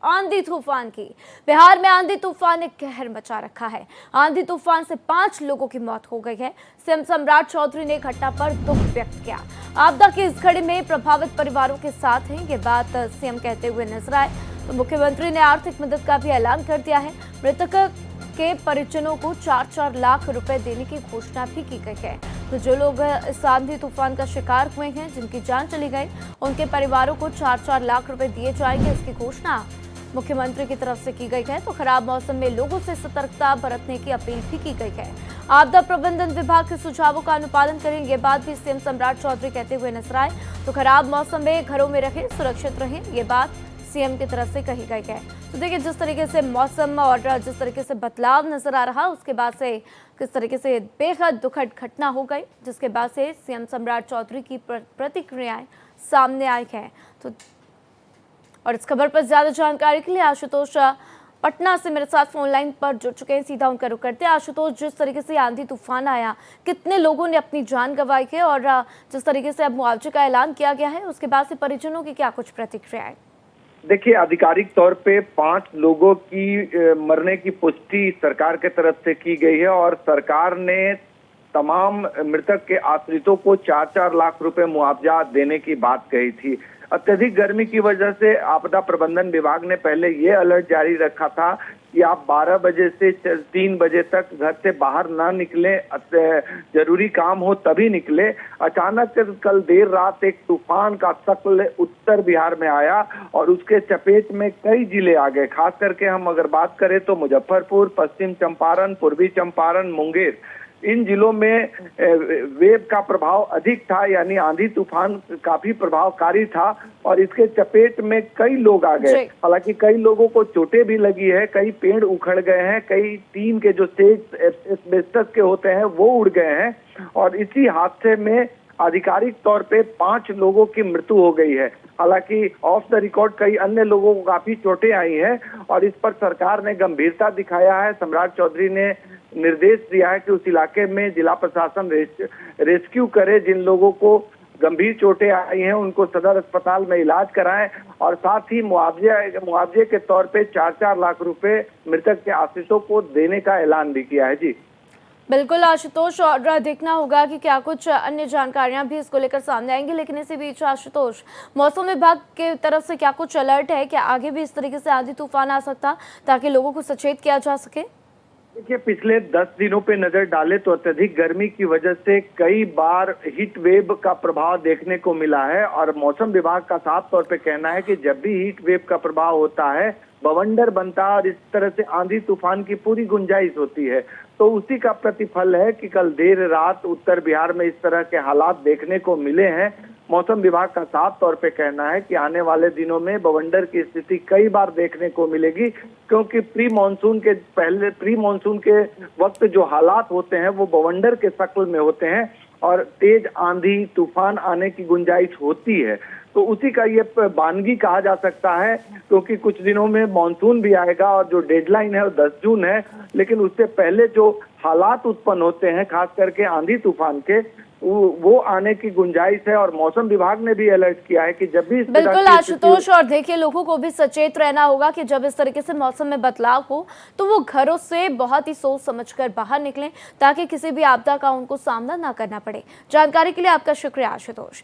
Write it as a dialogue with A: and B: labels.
A: आंधी तूफान की। बिहार में आंधी तूफान ने कहर मचा रखा है। आंधी तूफान से 5 लोगों की मौत हो गई है। सीएम सम्राट चौधरी ने घटना पर दुख व्यक्त किया। आपदा की इस घड़ी में प्रभावित परिवारों के साथ हैं, ये बात सीएम कहते हुए नजर आए। तो मुख्यमंत्री ने आर्थिक मदद का भी ऐलान कर दिया है। मृतक के परिजनों को 4-4 लाख रुपए देने की घोषणा भी की गई है। तो जो लोग इस आंधी तूफान का शिकार हुए हैं, जिनकी जान चली गई, उनके परिवारों को 4-4 लाख रुपए दिए जाएंगे, इसकी घोषणा मुख्यमंत्री की तरफ से की गई है। तो खराब मौसम में लोगों से सतर्कता बरतने की अपील भी की गई है। आपदा प्रबंधन विभाग के सुझावों का अनुपालन करें, ये बात भी सीएम सम्राट चौधरी कहते हुए नजर आए। तो खराब मौसम में घरों में रहें, सुरक्षित रहें, ये बात सीएम की तरफ से कही गई है। तो देखिए, जिस तरीके से मौसम और जिस तरीके से बदलाव नजर आ रहा, उसके बाद से किस तरीके से बेहद दुखद घटना हो गई, जिसके बाद से सीएम सम्राट चौधरी की प्रतिक्रियाएं सामने आई हैं। तो और इस खबर पर ज्यादा जानकारी के लिए आशुतोष पटना से मेरे साथ फोन लाइन पर जुड़ चुके हैं। सीधा उनका रुख करते हैं। आशुतोष, जिस तरीके से आंधी तूफान आया, कितने लोगों ने अपनी जान गंवाई है, और जिस तरीके से अब मुआवजे का ऐलान किया गया है, उसके बाद से परिजनों की क्या कुछ प्रतिक्रियाएं?
B: देखिए, आधिकारिक तौर पे 5 लोगों की मरने की पुष्टि सरकार के तरफ से की गई है और सरकार ने तमाम मृतक के आश्रितों को 4-4 लाख रुपए मुआवजा देने की बात कही थी। अत्यधिक गर्मी की वजह से आपदा प्रबंधन विभाग ने पहले ये अलर्ट जारी रखा था कि आप 12 बजे से 3 बजे तक घर से बाहर ना निकलें, जरूरी काम हो तभी निकले। अचानक कल देर रात एक तूफान का शक्ल उत्तर बिहार में आया और उसके चपेट में कई जिले आ गए। खास करके हम अगर बात करें तो मुजफ्फरपुर, पश्चिम चंपारण, पूर्वी चंपारण, मुंगेर, इन जिलों में वेव का प्रभाव अधिक था, यानी आंधी तूफान काफी प्रभावकारी था और इसके चपेट में कई लोग आ गए। हालांकि कई लोगों को चोटें भी लगी है, कई पेड़ उखड़ गए हैं, कई टीन के जो सेज एस्बेस्टस के होते हैं वो उड़ गए हैं और इसी हादसे में आधिकारिक तौर पे 5 लोगों की मृत्यु हो गई है। हालांकि ऑफ द रिकॉर्ड कई अन्य लोगों को काफी चोटें आई हैं और इस पर सरकार ने गंभीरता दिखाया है। सम्राट चौधरी ने निर्देश दिया है कि उस इलाके में जिला प्रशासन रेस्क्यू करे, जिन लोगों को गंभीर चोटें आई हैं उनको सदर अस्पताल में इलाज कराएं और साथ ही मुआवजे के तौर पे 4-4 लाख रुपए मृतक के आश्रितों को देने का ऐलान भी किया है। जी
A: बिल्कुल आशुतोष, और देखना होगा कि क्या कुछ अन्य जानकारियां भी इसको लेकर सामने आएंगी। लेकिन इसी बीच आशुतोष, मौसम विभाग के तरफ से क्या कुछ अलर्ट है, क्या आगे भी इस तरीके से आंधी तूफान आ सकता, ताकि लोगों को सचेत किया जा सके?
B: देखिए, पिछले 10 दिनों पे नजर डाले तो अत्यधिक गर्मी की वजह से कई बार हीट वेव का प्रभाव देखने को मिला है और मौसम विभाग का साफ तौर पे कहना है कि जब भी हीट वेव का प्रभाव होता है, बवंडर बनता है और इस तरह से आंधी तूफान की पूरी गुंजाइश होती है। तो उसी का प्रतिफल है कि कल देर रात उत्तर बिहार में इस तरह के हालात देखने को मिले हैं। मौसम विभाग का साफ तौर पे कहना है कि आने वाले दिनों में बवंडर की स्थिति कई बार देखने को मिलेगी, क्योंकि प्री मानसून के वक्त जो हालात होते हैं वो बवंडर के शक्ल में होते हैं और तेज आंधी तूफान आने की गुंजाइश होती है। तो उसी का ये बानगी कहा जा सकता है, क्योंकि कुछ दिनों में मानसून भी आएगा और जो डेडलाइन है वो 10 जून है, लेकिन उससे पहले जो हालात उत्पन्न होते हैं खास करके आंधी तूफान के, वो आने की गुंजाइश है और मौसम विभाग ने भी अलर्ट किया है कि जब भी
A: बिल्कुल आशुतोष, और देखिए, लोगों को भी सचेत रहना होगा कि जब इस तरीके से मौसम में बदलाव हो तो वो घरों से बहुत ही सोच समझकर बाहर निकलें, ताकि किसी भी आपदा का उनको सामना ना करना पड़े। जानकारी के लिए आपका शुक्रिया आशुतोष।